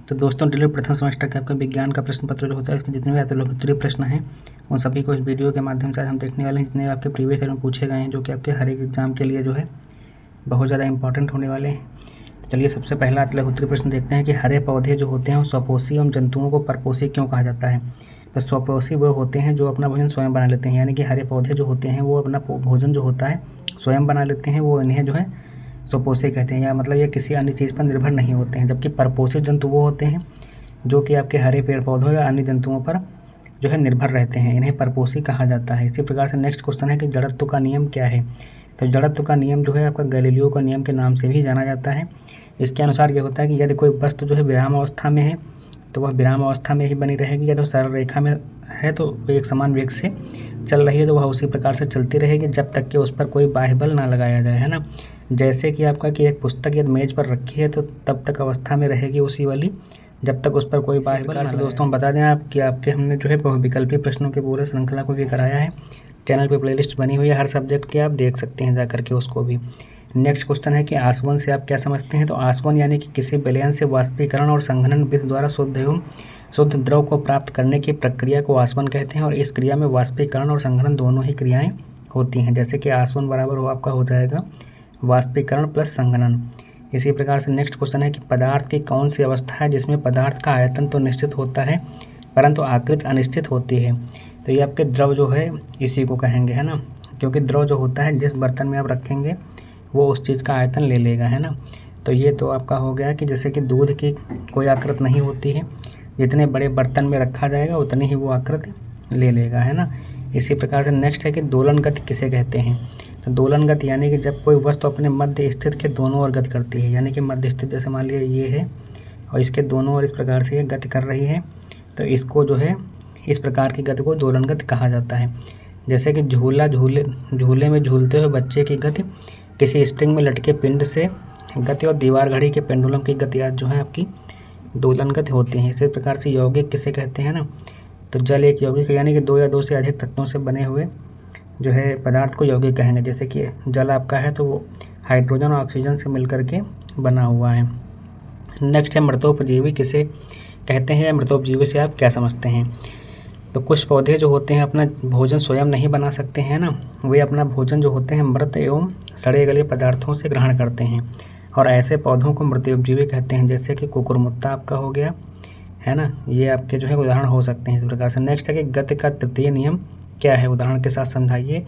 तो दोस्तों ड्रिल प्रथम सेमेस्टर के आपका विज्ञान का प्रश्न पत्र जो होता है, इसके जितने भी आपके लोकोत्तरीय प्रश्न हैं उन सभी को इस वीडियो के माध्यम से आज हम देखने वाले हैं। जितने आपके प्रीवियस ईयर में पूछे गए हैं, जो कि आपके हर एक एग्जाम के लिए जो है बहुत ज़्यादा इंपॉर्टेंट होने वाले हैं। तो चलिए सबसे पहला लोकोत्तरीय प्रश्न देखते हैं कि हरे पौधे जो होते हैं वो स्वपोषी एवं जंतुओं को परपोषी क्यों कहा जाता है। तो स्वपोषी वो होते हैं जो अपना भोजन स्वयं बना लेते हैं, यानी कि हरे पौधे जो होते हैं वो अपना भोजन जो होता है स्वयं बना लेते हैं, वो इन्हें जो है स्वपोषी कहते हैं, या मतलब ये किसी अन्य चीज़ पर निर्भर नहीं होते हैं। जबकि परपोषित जंतु वो होते हैं जो कि आपके हरे पेड़ पौधों या अन्य जंतुओं पर जो है निर्भर रहते हैं, इन्हें परपोषी कहा जाता है। इसी प्रकार से नेक्स्ट क्वेश्चन है कि जड़त्व का नियम क्या है। तो जड़त्व का नियम जो है आपका गैलीलियो का नियम के नाम से भी जाना जाता है। इसके अनुसार ये होता है कि यदि कोई वस्तु जो है विराम अवस्था में है तो वह विराम अवस्था में ही बनी रहेगी, यदि सरल रेखा में है तो एक समान वेग से चल रही है तो वह उसी प्रकार से चलती रहेगी जब तक कि उस पर कोई बाह्य बल ना लगाया जाए, है ना। जैसे कि आपका कि एक पुस्तक यदि मेज पर रखी है तो तब तक अवस्था में रहेगी उसी वाली जब तक उस पर कोई बाह्य बल ना लगाए। दोस्तों बता दें आपके हमने जो है बहुविकल्पी प्रश्नों के पूरे श्रृंखला को भी कराया है। चैनल पे प्लेलिस्ट बनी हुई है हर सब्जेक्ट की, आप देख सकते हैं जा करके उसको भी। नेक्स्ट क्वेश्चन है कि आसवन से आप क्या समझते हैं। तो आसवन यानी कि किसी विलयन से वाष्पीकरण और संघनन विधि द्वारा शुद्ध एवं शुद्ध द्रव को प्राप्त करने की प्रक्रिया को आसवन कहते हैं, और इस क्रिया में वाष्पीकरण और संघनन दोनों ही क्रियाएं होती हैं। जैसे कि आसवन बराबर हो आपका हो जाएगा वाष्पीकरण प्लस संघनन। इसी प्रकार से नेक्स्ट क्वेश्चन है कि पदार्थ की कौन सी अवस्था है जिसमें पदार्थ का आयतन तो निश्चित होता है परंतु आकृति अनिश्चित होती है। तो ये आपके द्रव जो है इसी को कहेंगे, है ना, क्योंकि द्रव जो होता है जिस बर्तन में आप रखेंगे वो उस चीज़ का आयतन ले लेगा, है ना। तो ये तो आपका हो गया कि जैसे कि दूध की कोई आकृति नहीं होती है, जितने बड़े बर्तन में रखा जाएगा उतनी ही वो आकृति ले लेगा, है ना। इसी प्रकार से नेक्स्ट है कि दोलन गति किसे कहते हैं। तो दोलन गति यानी कि जब कोई वस्तु अपने मध्य स्थित के दोनों ओर गति करती है, यानी कि मध्य स्थित जैसे मान लिया ये है और इसके दोनों ओर इस प्रकार से ये गति कर रही है, तो इसको जो है इस प्रकार की गति को दोलन गति कहा जाता है। जैसे कि झूले में झूलते हुए बच्चे की गति, किसी स्प्रिंग में लटके पिंड से गति और दीवार घड़ी के पेंडुलम की गति आज जो है आपकी दोलन गति होती है। इसी प्रकार से यौगिक किसे कहते हैं ना। तो जल एक यौगिक है, यानी कि दो या दो से अधिक तत्वों से बने हुए जो है पदार्थ को यौगिक कहेंगे। जैसे कि जल आपका है तो वो हाइड्रोजन और ऑक्सीजन से मिलकर के बना हुआ है। नेक्स्ट है मृतोपजीवी किसे कहते हैं, या मृतोपजीवी से आप क्या समझते हैं। तो कुछ पौधे जो होते हैं अपना भोजन स्वयं नहीं बना सकते हैं ना, वे अपना भोजन जो होते हैं मृत एवं सड़े गले पदार्थों से ग्रहण करते हैं, और ऐसे पौधों को मृतोपजीवी कहते हैं। जैसे कि कुकुरमुत्ता आपका हो गया, है ना, ये आपके जो है उदाहरण हो सकते हैं इस प्रकार से। नेक्स्ट है कि गति का तृतीय नियम क्या है, उदाहरण के साथ समझाइए।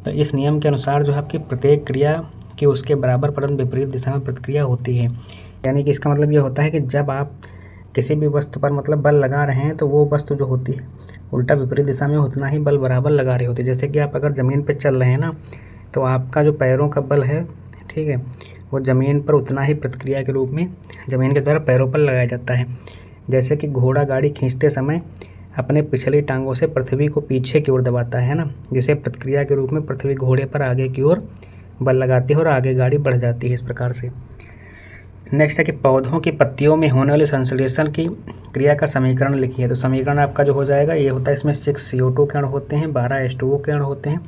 तो इस नियम के अनुसार जो है आपकी प्रत्येक क्रिया की उसके बराबर परंतु विपरीत दिशा में प्रतिक्रिया होती है। यानी कि इसका मतलब ये होता है कि जब आप किसी भी वस्तु पर मतलब बल लगा रहे हैं तो वो वस्तु जो होती है उल्टा विपरीत दिशा में उतना ही बल बराबर लगा रही होती है। जैसे कि आप अगर ज़मीन पर चल रहे हैं ना, तो आपका जो पैरों का बल है, ठीक है, वो ज़मीन पर उतना ही प्रतिक्रिया के रूप में ज़मीन के द्वारा पैरों पर लगाया जाता है। जैसे कि घोड़ा गाड़ी खींचते समय अपने पिछली टांगों से पृथ्वी को पीछे की ओर दबाता है ना, जिसे प्रतिक्रिया के रूप में पृथ्वी घोड़े पर आगे की ओर बल लगाती है और आगे गाड़ी बढ़ जाती है इस प्रकार से। नेक्स्ट है कि पौधों की पत्तियों में होने वाले संश्लेषण की क्रिया का समीकरण लिखिए। तो समीकरण आपका जो हो जाएगा ये होता है, इसमें 6 CO2 के अणु होते हैं, 12 H2O के अणु होते हैं,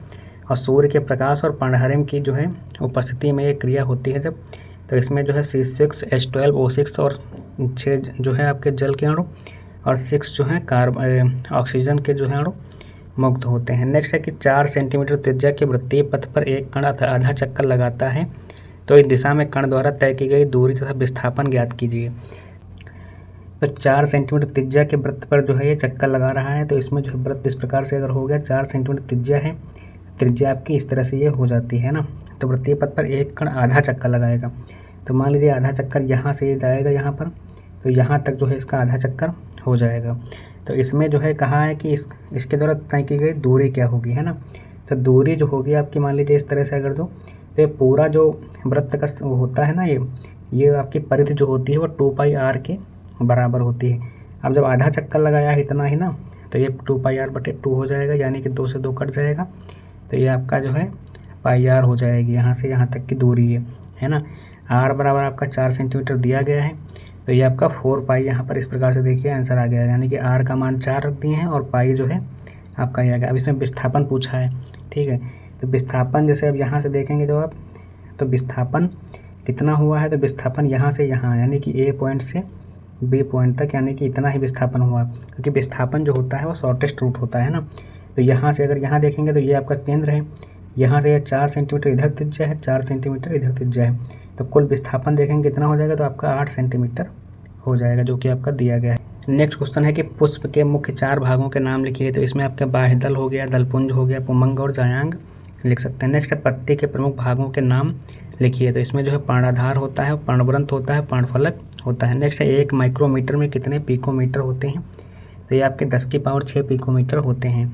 और सूर्य के प्रकाश और पांडहरिम की जो है उपस्थिति में ये क्रिया होती है जब, तो इसमें जो है C6H12O6 और 6 जो है आपके जल के अणु और 6 जो है ऑक्सीजन के जो है अणु मुक्त होते हैं। नेक्स्ट है कि 4 सेंटीमीटर त्रिज्या के वृत्तीय पथ पर एक कण आधा चक्कर लगाता है, तो इस दिशा में कण द्वारा तय की गई दूरी तथा विस्थापन ज्ञात कीजिए। तो 4 सेंटीमीटर त्रिज्या के वृत्त पर जो है ये चक्कर लगा रहा है, तो इसमें जो है वृत्त इस प्रकार से अगर हो गया 4 सेंटीमीटर त्रिज्या है, त्रिज्या आपकी इस तरह से ये हो जाती है ना। तो वृत्तीय पथ पर एक कण आधा चक्कर लगाएगा, तो मान लीजिए आधा चक्कर यहाँ से ये जाएगा यहाँ पर, तो यहाँ तक जो है इसका आधा चक्कर हो जाएगा। तो इसमें जो है कहा है कि इसके द्वारा तय की गई दूरी क्या होगी, है ना। तो दूरी जो होगी आपकी मान लीजिए इस तरह से अगर दो, तो ये पूरा जो वृत्त का होता है ना, ये आपकी परिधि जो होती है वो 2πr के बराबर होती है। अब जब आधा चक्कर लगाया है इतना ही ना, तो ये 2πr/2 हो जाएगा, यानी कि 2 से 2 कट जाएगा, तो ये आपका जो है πr हो जाएगी, यहाँ से यहाँ तक की दूरी है ना। r बराबर आपका 4 सेंटीमीटर दिया गया है, तो ये आपका 4π यहाँ पर इस प्रकार से देखिए आंसर आ गया, यानी कि r का मान 4 रख दिए हैं और पाई जो है आपका ये आ गया। अब इसमें विस्थापन पूछा है, ठीक है। तो विस्थापन जैसे अब यहाँ से देखेंगे जो आप, तो विस्थापन कितना हुआ है, तो विस्थापन यहाँ से यहाँ यानी कि A पॉइंट से बी पॉइंट तक, यानी कि इतना ही विस्थापन हुआ, क्योंकि विस्थापन जो होता है वो शॉर्टेस्ट रूट होता है ना। तो यहाँ से अगर यहाँ देखेंगे तो ये आपका केंद्र है, यहाँ से यह 4 सेंटीमीटर इधर त्रिज्या है, 4 सेंटीमीटर इधर त्रिज्या है, तो कुल विस्थापन देखेंगे कितना हो जाएगा, तो आपका 8 सेंटीमीटर हो जाएगा, जो कि आपका दिया गया है। नेक्स्ट क्वेश्चन है कि पुष्प के मुख्य 4 भागों के नाम लिखिए। तो इसमें आपका बाह्यदल हो गया, दलपुंज हो गया, पुमंग और जायांग लिख सकते हैं। नेक्स्ट है पत्ती के प्रमुख भागों के नाम लिखिए। तो इसमें जो है पर्णाधार होता है, पर्णवृंत होता है, पर्णफलक होता है। नेक्स्ट है 1 माइक्रोमीटर में कितने पिकोमीटर होते हैं। तो ये आपके 10 की पावर 6 पिकोमीटर होते हैं।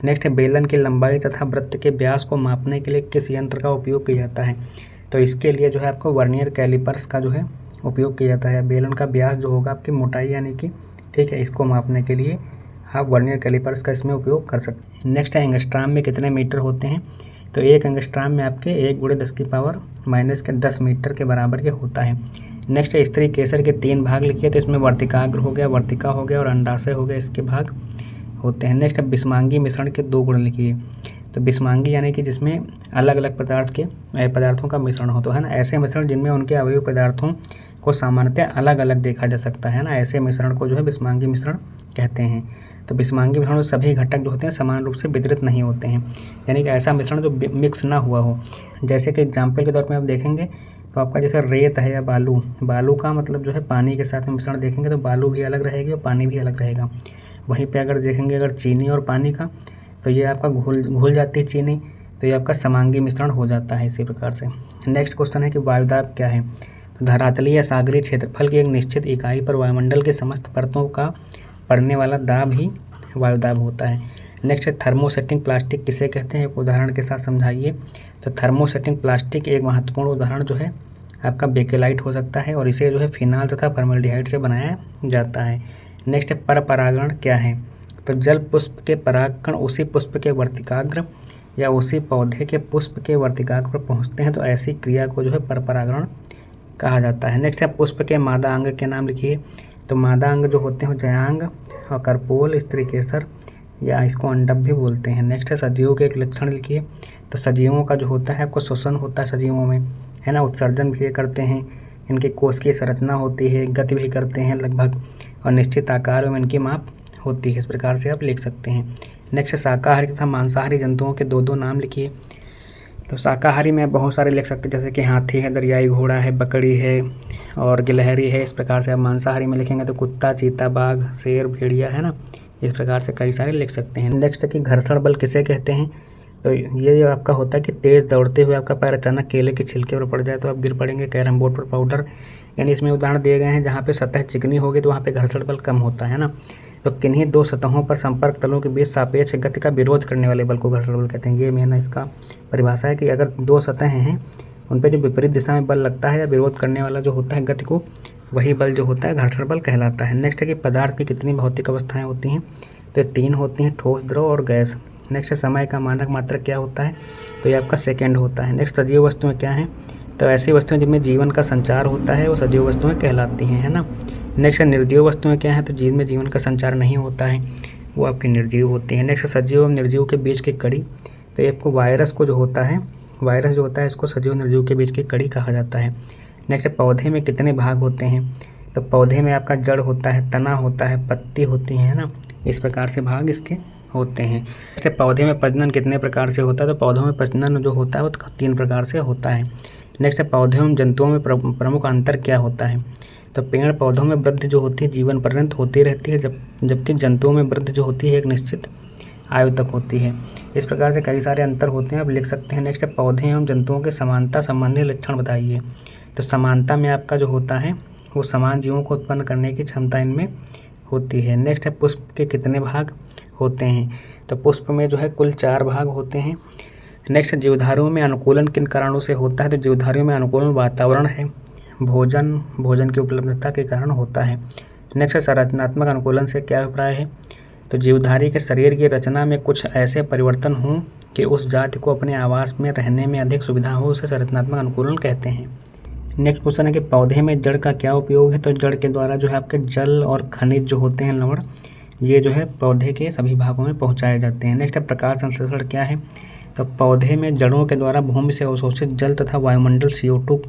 नेक्स्ट है बेलन की लंबाई तथा वृत्त के व्यास को मापने के लिए किस यंत्र का उपयोग किया जाता है। तो इसके लिए जो है आपको वर्नियर कैलिपर्स का जो है उपयोग किया जाता है। बेलन का व्यास जो होगा आपकी मोटाई यानी कि, ठीक है, इसको मापने के लिए आप वर्नियर कैलिपर्स का इसमें उपयोग कर सकते हैं। नेक्स्ट है एंगस्ट्राम में कितने मीटर होते हैं। तो 1 एंगस्ट्राम में आपके 1 × 10 की पावर -10 मीटर के बराबर के होता है। नेक्स्ट है स्त्री केसर के 3 भाग लिखिए। तो इसमें वर्तिकाग्र हो गया, वर्तिका हो गया और अंडाशय हो गया, इसके भाग होते हैं। नेक्स्ट है बिस्मांगी मिश्रण के 2 गुण लिखिए। तो बिस्मांगी यानी कि जिसमें अलग अलग पदार्थों का मिश्रण हो, तो है ना, ऐसे मिश्रण जिनमें उनके अवयव पदार्थों को सामान्यतः अलग अलग देखा जा सकता है ना, ऐसे मिश्रण को जो है बिस्मांगी मिश्रण कहते हैं। तो बिस्मांगी मिश्रण में सभी घटक जो होते हैं समान रूप से वितरित नहीं होते हैं, यानी कि ऐसा मिश्रण जो मिक्स ना हुआ हो। जैसे कि एग्जाम्पल के तौर पर आप देखेंगे तो आपका जैसे रेत है या बालू का मतलब जो है पानी के साथ में मिश्रण देखेंगे तो बालू भी अलग रहेगी और पानी भी अलग रहेगा। वहीं पे अगर देखेंगे अगर चीनी और पानी का, तो ये आपका घुल जाती है चीनी, तो ये आपका समांगी मिश्रण हो जाता है इसी प्रकार से। नेक्स्ट क्वेश्चन है कि वायुदाब क्या है। तो धरातलीय या सागरीय क्षेत्रफल की एक निश्चित इकाई पर वायुमंडल के समस्त परतों का पड़ने वाला दाब ही वायुदाब होता है। नेक्स्ट है थर्मोसेटिंग प्लास्टिक किसे कहते हैं, एक उदाहरण के साथ समझाइए। तो थर्मोसेटिंग प्लास्टिक एक महत्वपूर्ण उदाहरण जो है आपका बेकेलाइट हो सकता है और इसे जो है फिनाल तथा फॉर्मल्डिहाइड से बनाया जाता है। नेक्स्ट है परपरागण क्या है। तो जल पुष्प के परागकण उसी पुष्प के वर्तिकाग्र या उसी पौधे के पुष्प के वर्तिकाग्र पर पहुँचते हैं, तो ऐसी क्रिया को जो है परपरागण कहा जाता है। नेक्स्ट है पुष्प के मादा अंग के नाम लिखिए। तो मादा अंग जो होते हैं जयांग और करपोल, स्त्री केसर या इसको अंडप भी बोलते हैं। नेक्स्ट है सजीवों के एक लक्षण लिखिए। तो सजीवों का जो होता है आपको श्वसन होता है सजीवों में, है ना, उत्सर्जन भी करते हैं, इनके कोश की संरचना होती है, गति भी करते हैं लगभग, और निश्चित आकार में इनकी माप होती है। इस प्रकार से आप लिख सकते हैं। नेक्स्ट शाकाहारी तथा मांसाहारी जंतुओं के 2 नाम लिखिए। तो शाकाहारी में बहुत सारे लिख सकते हैं, जैसे कि हाथी है, दरियाई घोड़ा है, बकरी है और गिलहरी है। इस प्रकार से आप मांसाहारी में लिखेंगे तो कुत्ता, चीता, बाघ, शेर, भेड़िया, है ना, इस प्रकार से कई सारे लिख सकते हैं। नेक्स्ट है कि घर्षण बल किसे कहते हैं। तो ये आपका होता है कि तेज़ दौड़ते हुए आपका पैर अचानक केले के छिलके पर पड़ जाए तो आप गिर पड़ेंगे। कैरम बोर्ड पर पाउडर, यानी इसमें उदाहरण दिए गए हैं जहाँ पे सतह चिकनी होगी तो वहाँ पे घर्षण बल कम होता है ना। तो किन्हीं 2 सतहों पर संपर्क तलों के बीच सापेक्ष गति का विरोध करने वाले बल को घर्षण बल कहते हैं। ये मेन इसका परिभाषा है कि अगर 2 सतहें हैं उन पर जो विपरीत दिशा में बल लगता है या विरोध करने वाला जो होता है गति को, वही बल जो होता है घर्षण बल कहलाता है। नेक्स्ट है कि पदार्थ की कितनी भौतिक अवस्थाएं होती हैं। तो 3 होती हैं, ठोस, द्रव और गैस। नेक्स्ट समय का मानक मात्रक क्या होता है। तो ये आपका सेकेंड होता है। नेक्स्ट सजीव वस्तुएं क्या हैं। तो ऐसी वस्तुएं जिनमें जीवन का संचार होता है वो सजीव वस्तुएं कहलाती हैं, है ना। नेक्स्ट निर्जीव वस्तुएं क्या हैं। तो जिनमें जीवन का संचार नहीं होता है वो आपकी निर्जीव होती हैं। नेक्स्ट सजीव और निर्जीव के बीच की कड़ी। तो ये आपको वायरस को जो होता है, वायरस जो होता है इसको सजीव निर्जीव के बीच की कड़ी कहा जाता है। नेक्स्ट पौधे में कितने भाग होते हैं। तो पौधे में आपका जड़ होता है, तना होता है, पत्ती होती है ना, इस प्रकार से भाग इसके होते हैं। जैसे पौधे में प्रजनन कितने प्रकार से होता है। तो पौधों में प्रजनन जो होता है वो 3 प्रकार से होता है। नेक्स्ट है पौधों एवं जंतुओं में प्रमुख अंतर क्या होता है। तो पेड़ पौधों में वृद्धि जो होती है जीवन पर्यंत होती रहती है, जबकि जंतुओं में वृद्धि जो होती है एक निश्चित आयु तक होती है। इस प्रकार से कई सारे अंतर होते हैं, आप लिख सकते हैं। नेक्स्ट है पौधे एवं जंतुओं के समानता संबंधी लक्षण बताइए। तो समानता में आपका जो होता है वो समान जीवों को उत्पन्न करने की क्षमता इनमें होती है। नेक्स्ट है पुष्प के कितने भाग होते हैं। तो पुष्प में जो है कुल 4 भाग होते हैं। नेक्स्ट जीवधारियों में अनुकूलन किन कारणों से होता है। तो जीवधारियों में अनुकूलन वातावरण है, भोजन की उपलब्धता के कारण होता है। नेक्स्ट संरचनात्मक अनुकूलन से क्या अभिप्राय है। तो जीवधारी के शरीर की रचना में कुछ ऐसे परिवर्तन हों कि उस जाति को अपने आवास में रहने में अधिक सुविधा हो, उसे संरचनात्मक अनुकूलन कहते हैं। नेक्स्ट क्वेश्चन है कि पौधे में जड़ का क्या उपयोग है। तो जड़ के द्वारा जो है आपके जल और खनिज जो होते हैं, लवण, ये जो है पौधे के सभी भागों में पहुंचाए जाते हैं। नेक्स्ट है प्रकाश संश्लेषण क्या है। तो पौधे में जड़ों के द्वारा भूमि से अवशोषित जल तथा वायुमंडल CO2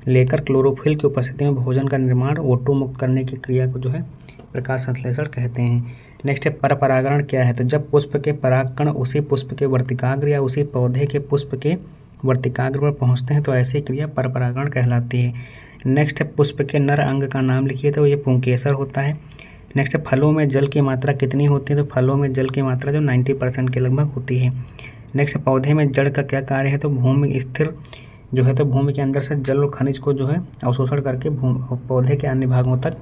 लेकर क्लोरोफिल की उपस्थिति में भोजन का निर्माण O2 मुक्त करने की क्रिया को जो है प्रकाश संश्लेषण कहते हैं। नेक्स्ट है परपरागण क्या है? तो जब पुष्प के परागकण उसी पुष्प के वर्तिकाग्र या उसी पौधे के पुष्प के वर्तिकाग्र पर पहुंचते हैं तो ऐसी क्रिया परपरागण कहलाती है। नेक्स्ट है पुष्प के नर अंग का नाम लिखिए, तो ये पुंकेसर होता है। नेक्स्ट है फलों में जल की मात्रा कितनी होती है? तो फलों में जल की मात्रा जो 90% के लगभग होती है। नेक्स्ट पौधे में जड़ का क्या कार्य है? तो भूमि स्थिर जो है तो भूमि के अंदर से जल और खनिज को जो है अवशोषण करके पौधे के अन्य भागों तक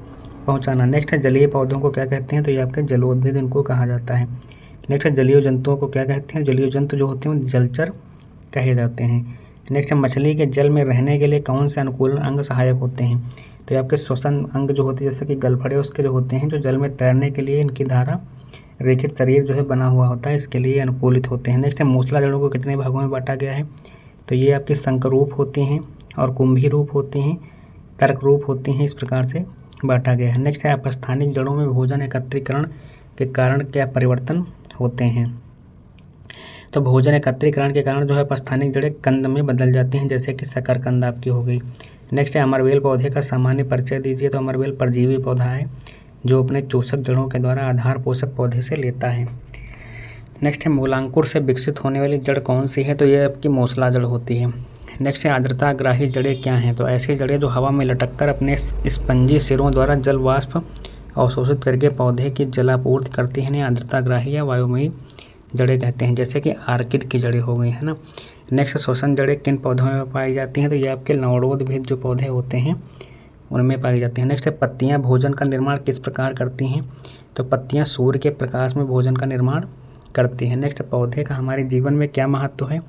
पहुंचाना। नेक्स्ट है जलीय पौधों को क्या कहते हैं? तो ये आपके जलोद्भिद इनको कहा जाता है। नेक्स्ट है जलीय जंतुओं को क्या कहते हैं? जलीय जंतु जो होते हैं जलचर कहे जाते हैं। नेक्स्ट है मछली के जल में रहने के लिए कौन से अनुकूलन अंग सहायक होते हैं? तो ये आपके श्वसन अंग जो होते हैं जैसे कि गलफड़े उसके जो होते हैं जो जल में तैरने के लिए इनकी धारा रेखित शरीर जो है बना हुआ होता है, इसके लिए अनुकूलित होते हैं। नेक्स्ट है मूसला जड़ों को कितने भागों में बांटा गया है? तो ये आपकी संकरूप होती हैं और कुंभी रूप होती हैं, तर्क रूप होती हैं, इस प्रकार से बांटा गया है। नेक्स्ट है अपस्थानिक जड़ों में भोजन एकत्रीकरण के कारण क्या परिवर्तन होते हैं? तो भोजन एकत्रीकरण के कारण जो है अपस्थानिक जड़ें कंद में बदल जाती हैं, जैसे कि शकरकंद आपकी हो गई। नेक्स्ट है अमरवेल पौधे का सामान्य परिचय दीजिए। तो अमरवेल परजीवी पौधा है जो अपने चूषक जड़ों के द्वारा आधार पोषक पौधे से लेता है। नेक्स्ट है मूलांकुर से विकसित होने वाली जड़ कौन सी है? तो ये आपकी मूसला जड़ होती है। नेक्स्ट है आर्द्रताग्राही जड़ें क्या हैं? तो ऐसी जड़ें जो हवा में लटककर अपने स्पंजी सिरों द्वारा जल वाष्प अवशोषित करके पौधे की जलापूर्ति करती हैं, आर्द्रताग्राही या वायुमयी जड़ें कहते हैं, जैसे कि आर्किड की जड़ें हो गई है ना। नेक्स्ट श्वसन जड़ें किन पौधों में पाई जाती हैं? तो ये आपके लवणोद्भिद जो पौधे होते हैं उनमें पाई जाती हैं। नेक्स्ट है पत्तियाँ भोजन का निर्माण किस प्रकार करती हैं? तो पत्तियाँ सूर्य के प्रकाश में भोजन का निर्माण करती हैं। नेक्स्ट पौधे का हमारे जीवन में क्या महत्व है?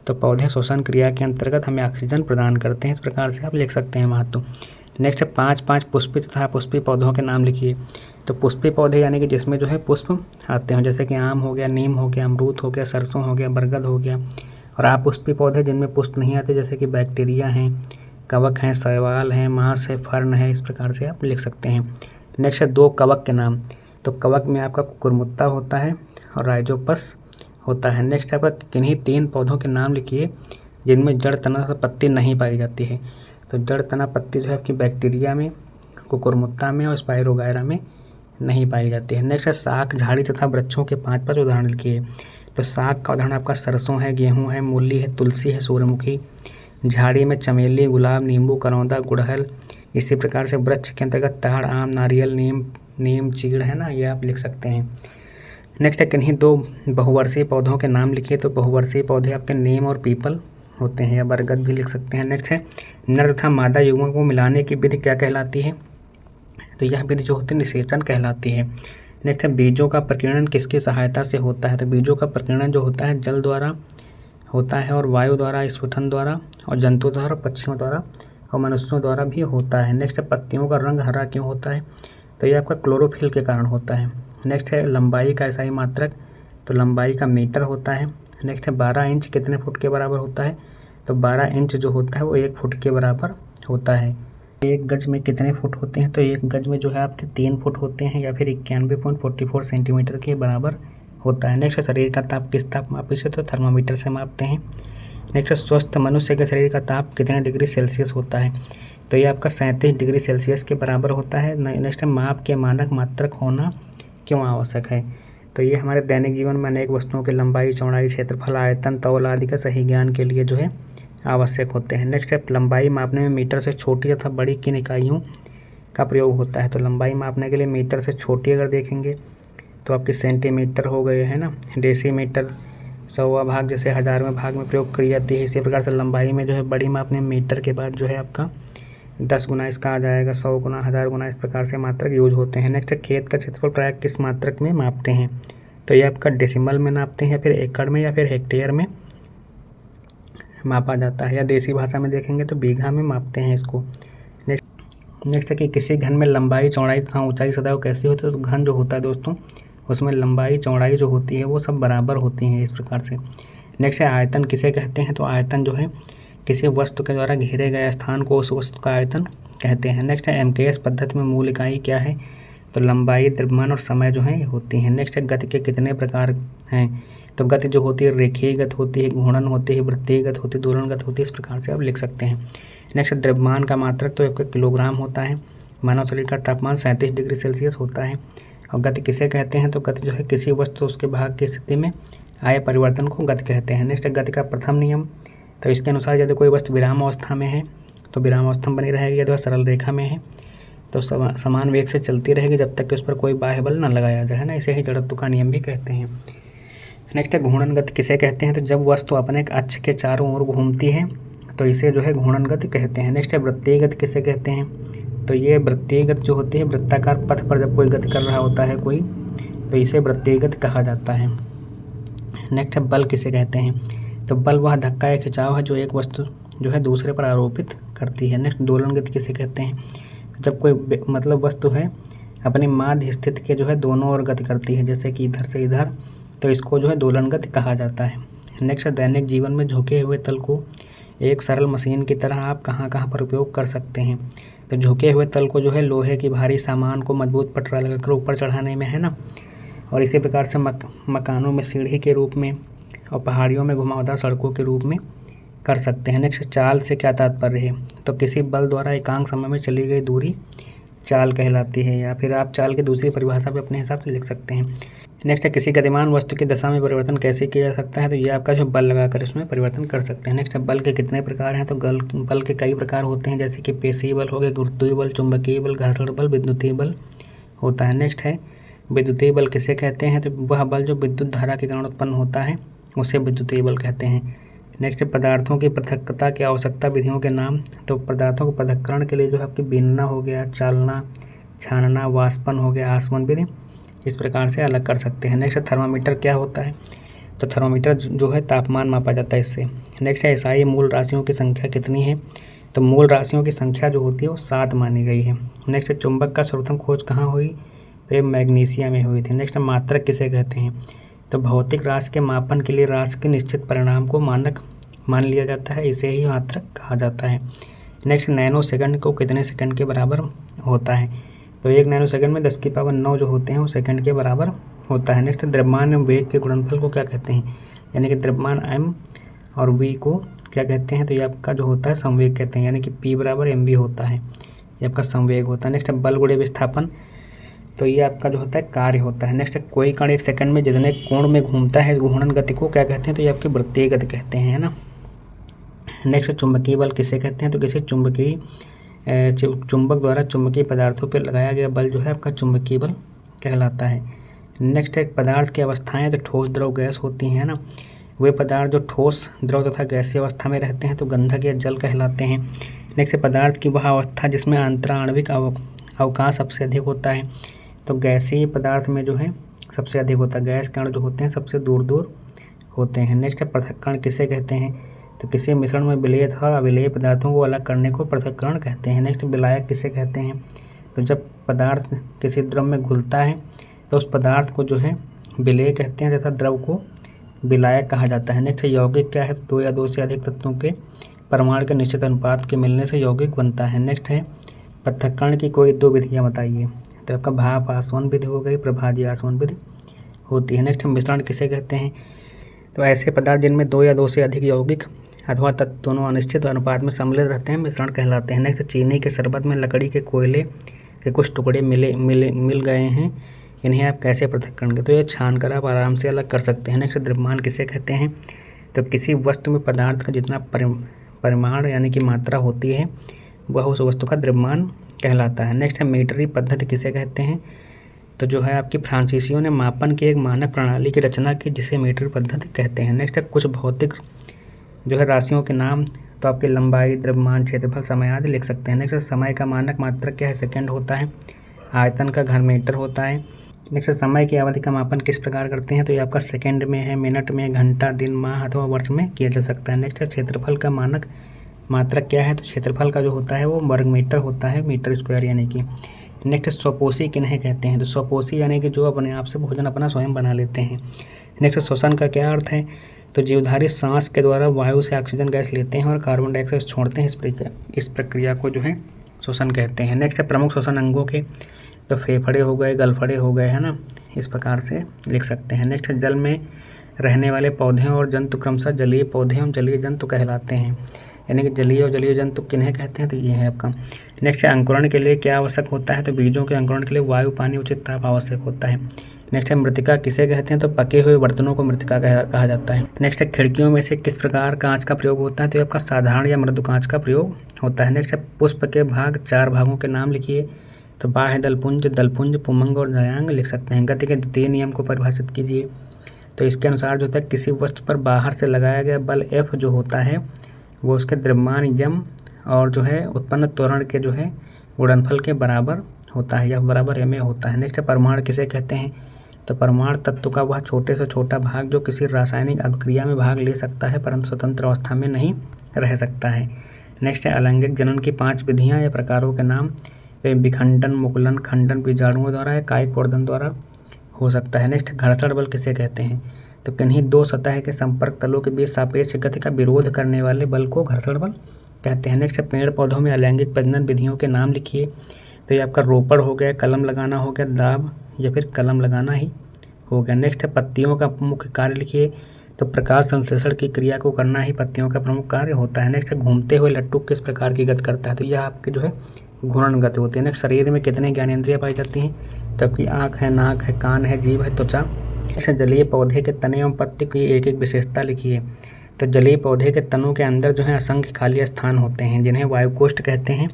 तो पौधे श्वसन क्रिया के अंतर्गत हमें ऑक्सीजन प्रदान करते हैं, इस प्रकार से आप लिख सकते हैं महत्व। नेक्स्ट 5 पुष्पी तथा पुष्पी पौधों के नाम लिखिए। तो पुष्पी पौधे यानी कि जिसमें जो है पुष्प आते हैं, जैसे कि आम हो गया, नीम हो गया, अमरूद हो गया, सरसों हो गया, बरगद हो गया। और अपुष्पी पौधे जिनमें पुष्प नहीं आते, जैसे कि बैक्टीरिया हैं, कवक हैं, शैवाल हैं, मांस है, फर्न है, इस प्रकार से आप लिख सकते हैं। नेक्स्ट है 2 कवक के नाम। तो कवक में आपका कुकुरमुत्ता होता है और राइजोपस होता है। नेक्स्ट आपका किन्हीं 3 पौधों के नाम लिखिए जिनमें जड़ तना पत्ती नहीं पाई जाती है। तो जड़ तना पत्ती जो है आपकी बैक्टीरिया में, कुकुरमुत्ता में और स्पाइरोगायरा में नहीं पाई जाती है। नेक्स्ट है शाक, झाड़ी तथा वृक्षों के 5 उदाहरण लिखिए। तो शाक का उदाहरण आपका सरसों है, गेहूँ है, मूली है, तुलसी है, सूर्यमुखी। झाड़ी में चमेली, गुलाब, नींबू, करौंदा, गुड़हल। इसी प्रकार से वृक्ष के अंतर्गत ताड़, आम, नारियल, नीम, चीड़ है ना, ये आप लिख सकते हैं। नेक्स्ट है किन्हीं 2 बहुवर्षीय पौधों के नाम लिखिए। तो बहुवर्षीय पौधे आपके नीम और पीपल होते हैं, या बरगद भी लिख सकते हैं। नेक्स्ट है नर तथा मादा युग्मों को मिलाने की विधि क्या कहलाती है? तो यह विधि जो होती है निषेचन कहलाती है। नेक्स्ट है बीजों का प्रकीर्णन किसकी सहायता से होता है? तो बीजों का प्रकीर्णन जो होता है जल द्वारा होता है और वायु द्वारा, स्फुटन द्वारा और जंतु द्वारा, पक्षियों द्वारा और मनुष्यों द्वारा भी होता है। नेक्स्ट है पत्तियों का रंग हरा क्यों होता है? तो ये आपका क्लोरोफिल के कारण होता है। नेक्स्ट है लंबाई का SI मात्रक। तो लंबाई का मीटर होता है। नेक्स्ट है 12 इंच कितने फुट के बराबर होता है? तो 12 इंच जो होता है वो 1 फुट के बराबर होता है। 1 गज में कितने फुट होते हैं? तो 1 गज में जो है आपके 3 फुट होते हैं, या फिर 91.44 सेंटीमीटर के बराबर होता है। नेक्स्ट शरीर का ताप किस ताप मापी से? तो थर्मामीटर से मापते हैं। नेक्स्ट स्वस्थ मनुष्य के शरीर का ताप कितने डिग्री सेल्सियस होता है? तो ये आपका 37 डिग्री सेल्सियस के बराबर होता है। नेक्स्ट माप के मानक मात्रक होना क्यों आवश्यक है? तो ये हमारे दैनिक जीवन में अनेक वस्तुओं की लंबाई, चौड़ाई, क्षेत्रफल, आयतन, तौल आदि का सही ज्ञान के लिए जो है आवश्यक होते हैं। नेक्स्ट है लंबाई मापने में मीटर से छोटी तथा बड़ी किन इकाइयों का प्रयोग होता है? तो लंबाई मापने के लिए मीटर से छोटी अगर देखेंगे तो आपके सेंटीमीटर हो गए है ना, डेसीमीटर 100वां भाग जैसे 1000वें भाग में प्रयोग करी जाती है। इसी प्रकार से लंबाई में जो है बड़ी मापने में मीटर के बाद जो है आपका 10 गुना इसका आ जाएगा, 100 गुना, 1000 गुना, इस प्रकार से मात्रक यूज होते हैं। नेक्स्ट खेत का क्षेत्रफल प्राय किस मात्रक में मापते हैं? तो ये आपका डेसिमल में नापते हैं, या फिर एकड़ में, या फिर हेक्टेयर में मापा जाता है, या देसी भाषा में देखेंगे तो बीघा में मापते हैं इसको। नेक्स्ट है कि किसी घन में लंबाई, चौड़ाई तथा ऊंचाई सदैव कैसी होती है? तो घन जो होता है दोस्तों उसमें लंबाई, चौड़ाई जो होती है वो सब बराबर होती हैं, इस प्रकार से। नेक्स्ट है आयतन किसे कहते हैं? तो आयतन जो है किसी वस्तु के द्वारा घेरे गए स्थान को उस वस्तु का आयतन कहते हैं। नेक्स्ट है MKS पद्धति में मूल इकाई क्या है? तो लंबाई, द्रव्यमान और समय जो है होती हैं। नेक्स्ट है गति के कितने प्रकार हैं? तो गति जो होती है रेखीय गति होती है, घूर्णन होती है, वृत्तीय गति होती है, दोलनगत होती है, इस प्रकार से आप लिख सकते हैं। नेक्स्ट द्रव्यमान का मात्रक तो 1 किलोग्राम होता है। मानव शरीर का तापमान 37 डिग्री सेल्सियस होता है। और गति किसे कहते हैं, तो गति जो है किसी वस्तु उसके भाग की स्थिति में आए परिवर्तन को गति कहते हैं। नेक्स्ट गति का प्रथम नियम, तो इसके अनुसार यदि कोई वस्तु विराम अवस्था में है तो विराम अवस्था में बनी रहेगी, यदि वह सरल रेखा में है तो समान वेग से चलती रहेगी जब तक कि उस पर कोई बाह्य बल न लगाया जाए, है ना। इसे ही जड़त्व का नियम भी कहते हैं। नेक्स्ट है घूर्णन गति किसे कहते हैं, तो जब वस्तु अपने एक अक्ष के चारों ओर घूमती है तो इसे जो है घूर्णन गति कहते हैं। नेक्स्ट है वृत्तीय गति किसे कहते हैं, तो ये वृत्तीय गति जो होती है वृत्ताकार पथ पर जब कोई गति कर रहा होता है कोई, तो इसे वृत्तीय गति कहा जाता है। नेक्स्ट है बल किसे कहते हैं, तो बल वह धक्का या खिंचाव है जो एक वस्तु जो है दूसरे पर आरोपित करती है। नेक्स्ट दोलन गति किसे कहते हैं, जब कोई मतलब वस्तु है अपनी माध्य स्थिति के जो है दोनों ओर गति करती है, जैसे कि इधर से इधर, तो इसको जो है दोलन गति कहा जाता है। नेक्स्ट दैनिक जीवन में झुके हुए तल को एक सरल मशीन की तरह आप कहाँ कहाँ पर उपयोग कर सकते हैं, तो झुके हुए तल को जो है लोहे की भारी सामान को मजबूत पटरा लगाकर ऊपर चढ़ाने में, है ना। और इसी प्रकार से मकानों में सीढ़ी के रूप में और पहाड़ियों में घुमावदार सड़कों के रूप में कर सकते हैं। नेक्स्ट चाल से क्या तात्पर्य है, तो किसी बल द्वारा एकांक समय में चली गई दूरी चाल कहलाती है, या फिर आप चाल की दूसरी परिभाषा भी अपने हिसाब से लिख सकते हैं। नेक्स्ट है किसी गतिमान वस्तु की दशा में परिवर्तन कैसे किया जा सकता है, तो ये आपका जो बल लगाकर इसमें परिवर्तन कर सकते हैं। नेक्स्ट है बल के कितने प्रकार हैं, तो बल के कई प्रकार होते हैं, जैसे कि पेशीय बल हो गए, गुरुत्वीय बल, चुंबकीय बल, घर्षण बल, विद्युतीय बल होता है। नेक्स्ट है विद्युतीय बल किसे कहते हैं, तो वह बल जो विद्युत धारा के कारण उत्पन्न होता है उसे विद्युतीय बल कहते हैं। नेक्स्ट पदार्थों की पृथक्कता की आवश्यकता विधियों के नाम, तो पदार्थों को पृथक्करण के लिए जो है आपकी बीनना हो गया, चालना, छानना, वाष्पन हो गया, आसवन विधि, इस प्रकार से अलग कर सकते हैं। नेक्स्ट थर्मामीटर क्या होता है, तो थर्मामीटर जो है तापमान मापा जाता है इससे। नेक्स्ट है एसआई मूल राशियों की संख्या कितनी है, तो मूल राशियों की संख्या जो होती है वो 7 मानी गई है। नेक्स्ट चुंबक का सर्वप्रथम खोज कहाँ हुई, तो ये मैग्नीशिया में हुई थी। नेक्स्ट मात्रक किसे कहते हैं, तो भौतिक राशि के मापन के लिए राशि के निश्चित परिणाम को मानक मान लिया जाता है, इसे ही मात्रक कहा जाता है। नेक्स्ट नैनो सेकंड को कितने सेकंड के बराबर होता है, तो 1 नैनो सेकंड में 10⁹ जो होते हैं वो सेकंड के बराबर होता है। नेक्स्ट द्रव्यमान एवं वेग के गुणनफल को क्या कहते हैं, यानी कि द्रव्यमान m और v को क्या कहते हैं, तो ये आपका जो होता है संवेग कहते हैं, यानी कि p = mv होता है, ये आपका संवेग होता है। नेक्स्ट बल गुणे विस्थापन, तो ये आपका जो होता है कार्य होता है। नेक्स्ट कोई कण 1 सेकंड में जितने कोण में घूमता है घूर्णन गति को क्या कहते हैं, तो ये आपकी वृत्तीय गति कहते हैं, है ना। नेक्स्ट चुंबकीय बल किसे कहते हैं, तो किसी चुंबक द्वारा चुंबकीय पदार्थों पर लगाया गया बल जो है आपका चुंबकीय बल कहलाता है। नेक्स्ट एक पदार्थ की अवस्थाएं, तो ठोस, द्रव, गैस होती हैं, ना। वे पदार्थ जो ठोस, द्रव तथा गैसीय अवस्था में रहते हैं तो गंधक या जल कहलाते हैं। नेक्स्ट पदार्थ की वह अवस्था जिसमें अंतराण्विक अवकाश सबसे अधिक होता है, तो गैसीय पदार्थ में जो है सबसे अधिक होता है, गैस कण जो होते हैं सबसे दूर दूर होते हैं। नेक्स्ट पृथक्करण किसे कहते हैं, तो किसी मिश्रण में विलेय तथा अविलेय पदार्थों को अलग करने को पृथक्करण कहते हैं। नेक्स्ट विलायक किसे कहते हैं, तो जब पदार्थ किसी द्रव में घुलता है तो उस पदार्थ को जो है विलेय कहते हैं तथा द्रव को विलायक कहा जाता है। नेक्स्ट यौगिक क्या है, तो 2 या 2 से अधिक तत्वों के परमाणु के निश्चित अनुपात के मिलने से यौगिक बनता है। नेक्स्ट है पृथक्करण की कोई 2 विधियाँ बताइए, तो आपका भाप आसवन विधि हो गई, प्रभाजी आसवन विधि होती है। नेक्स्ट मिश्रण किसे कहते हैं, तो ऐसे पदार्थ जिनमें 2 या 2 से अधिक यौगिक अथवा तत्व दोनों अनिश्चित अनुपात में सम्मिलित रहते हैं मिश्रण कहलाते हैं। नेक्स्ट चीनी के शरबत में लकड़ी के कोयले के कुछ टुकड़े मिल गए हैं, इन्हें आप कैसे पृथक करेंगे, तो ये छान कर आप आराम से अलग कर सकते हैं। नेक्स्ट द्रव्यमान किसे कहते हैं, तो किसी वस्तु में पदार्थ का जितना परिमाण यानी कि मात्रा होती है वह उस वस्तु का द्रव्यमान कहलाता है। नेक्स्ट है मीटरी पद्धति किसे कहते हैं, तो जो है आपकी फ्रांसीसियों ने मापन की एक मानक प्रणाली की रचना की जिसे मीटरी पद्धति कहते हैं। नेक्स्ट है कुछ भौतिक जो है राशियों के नाम, तो आपकी लंबाई, द्रव्यमान, क्षेत्रफल, समय आदि लिख सकते हैं। नेक्स्ट समय का मानक मात्रक क्या है, सेकंड होता है। आयतन का घन मीटर होता है। नेक्स्ट समय की अवधि का मापन किस प्रकार करते हैं, तो ये आपका सेकंड में है, मिनट में, घंटा, दिन, माह अथवा वर्ष में किया जा सकता है। नेक्स्ट क्षेत्रफल का मानक मात्रक क्या है, तो क्षेत्रफल का जो होता है वो वर्ग मीटर होता है, मीटर स्क्वायर यानी कि। नेक्स्ट स्वपोषी किन्हें कहते हैं, तो स्वपोषी यानी कि जो अपने आप से भोजन अपना स्वयं बना लेते हैं। नेक्स्ट श्वसन का क्या अर्थ है, तो जीवधारी सांस के द्वारा वायु से ऑक्सीजन गैस लेते हैं और कार्बन डाइऑक्साइड छोड़ते हैं, इस प्रक्रिया को जो है श्वसन कहते हैं। नेक्स्ट है प्रमुख श्वसन अंगों के, तो फेफड़े हो गए, गलफड़े हो गए, है ना, इस प्रकार से लिख सकते हैं। नेक्स्ट जल में रहने वाले पौधे और जंतु क्रमशः जलीय पौधे एवं जलीय जंतु कहलाते हैं। यानी कि जलीय और जलीय जंतु किन्हें कहते हैं, तो ये है आपका। नेक्स्ट है अंकुरण के लिए क्या आवश्यक होता है, तो बीजों के अंकुरण के लिए वायु, पानी, उचित ताप आवश्यक होता है। नेक्स्ट है मृतिका किसे कहते हैं, तो पके हुए बर्तनों को मृतिका कहा जाता है। नेक्स्ट है खिड़कियों में से किस प्रकार कांच का प्रयोग होता है, तो आपका साधारण या मृदु कांच का प्रयोग होता है। नेक्स्ट है पुष्प के भाग 4 भागों के नाम लिखिए, तो बाह्य दलपुंज, पुमंग और जायांग लिख सकते हैं। गति के द्वितीय नियम को परिभाषित कीजिए, तो इसके अनुसार जो होता है किसी वस्तु पर बाहर से लगाया गया बल F जो होता है वो उसके द्रव्यमान यम और जो है उत्पन्न त्वरण के जो है गुणनफल के बराबर होता है, F बराबर ma होता है। नेक्स्ट है परमाणु किसे कहते हैं, तो परमाणु तत्व का वह छोटे से छोटा भाग जो किसी रासायनिक अभिक्रिया में भाग ले सकता है परंतु स्वतंत्र अवस्था में नहीं रह सकता है। नेक्स्ट है अलैंगिक जनन की 5 विधियाँ या प्रकारों के नाम, विखंडन, मुकुलन, खंडन बीजाणुओं द्वारा या कायिक प्रवर्धन द्वारा हो सकता है। नेक्स्ट घर्षण बल किसे कहते हैं, तो किन्हीं 2 सतह के संपर्क तलों के बीच सापेक्ष गति का विरोध करने वाले बल को घर्षण बल कहते हैं। नेक्स्ट पेड़ पौधों में अलैंगिक प्रजनन विधियों के नाम लिखिए, तो ये आपका रोपड़ हो गया, कलम लगाना हो गया, दाब या फिर कलम लगाना ही हो गया। नेक्स्ट है पत्तियों का मुख्य कार्य लिखिए, तो प्रकाश संश्लेषण की क्रिया को करना ही पत्तियों का प्रमुख कार्य होता है। नेक्स्ट है घूमते हुए लट्टू किस प्रकार की गति करता है, तो यह आपके जो है घूर्णन गति होती है। नेक्स्ट शरीर में कितने ज्ञानेंद्रियाँ पाई जाती हैं, तबकि आँख है, नाक है, कान है, जीभ है, त्वचा। नेक्स्ट जलीय पौधे के तने एवं पत्ती की एक एक विशेषता लिखिए, तो जलीय पौधे के तनों के अंदर जो है असंख्य खाली स्थान होते हैं जिन्हें वायुकोष्ठ कहते हैं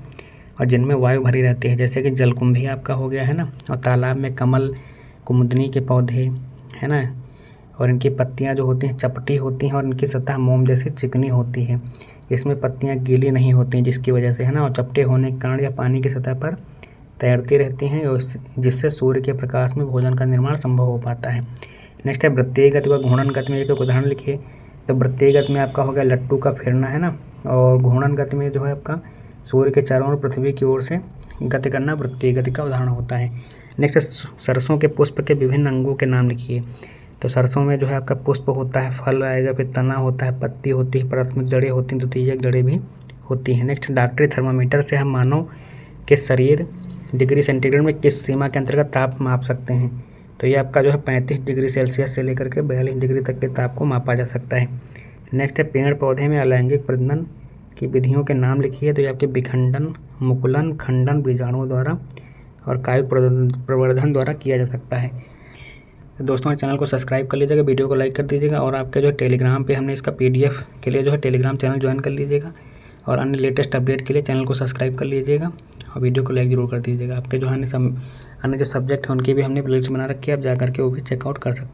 और जिनमें वायु भरी रहती है, जैसे कि जलकुंभी आपका हो गया है ना, और तालाब में कमल, कुमुदनी के पौधे है ना, और इनकी पत्तियां जो होती हैं चपटी होती हैं और इनकी सतह मोम जैसी चिकनी होती है। इसमें पत्तियां गीली नहीं होती जिसकी वजह से है ना, और चपटे होने के कारण या पानी की सतह पर तैरती रहती हैं और जिससे सूर्य के प्रकाश में भोजन का निर्माण संभव हो पाता है। नेक्स्ट है वृत्तीय गति व घूर्णन गति में एक उदाहरण लिखिए, तो वृत्तीय गति में आपका हो गया लट्टू का फिरना है ना, और घूर्णन गति में जो है आपका सूर्य के चारों ओर पृथ्वी की ओर से गति करना वृत्तीय गति का उदाहरण होता है। नेक्स्ट सरसों के पुष्प के विभिन्न अंगों के नाम लिखिए, तो सरसों में जो है आपका पुष्प होता है, फल आएगा, फिर तना होता है, पत्ती होती है, प्राथमिक जड़ें होती हैं, द्वितीयक जड़ें भी होती हैं। नेक्स्ट डॉक्टरी थर्मामीटर से हम मानव के शरीर डिग्री सेंटीग्रेड में किस सीमा के अंतर्गत ताप माप सकते हैं, तो ये आपका जो है 35 डिग्री सेल्सियस से लेकर के 42 डिग्री तक के ताप को मापा जा सकता है। नेक्स्ट है पेड़ पौधे में अलैंगिक प्रजनन की विधियों के नाम लिखिए, तो ये आपके विखंडन, मुकुलन, खंडन बीजाणुओं द्वारा और कायिक प्रवर्धन द्वारा किया जा सकता है। तो दोस्तों चैनल को सब्सक्राइब कर लीजिएगा, वीडियो को लाइक कर दीजिएगा और आपके जो टेलीग्राम पे हमने इसका PDF के लिए जो है टेलीग्राम चैनल ज्वाइन कर लीजिएगा और अन्य लेटेस्ट अपडेट के लिए चैनल को सब्सक्राइब कर लीजिएगा और वीडियो को लाइक जरूर कर दीजिएगा। आपके जो अन्य जो सब्जेक्ट हैं उनकी भी हमने प्लेलिस्ट बना रखी है, आप जा करके वो भी चेकआउट कर सकते हैं।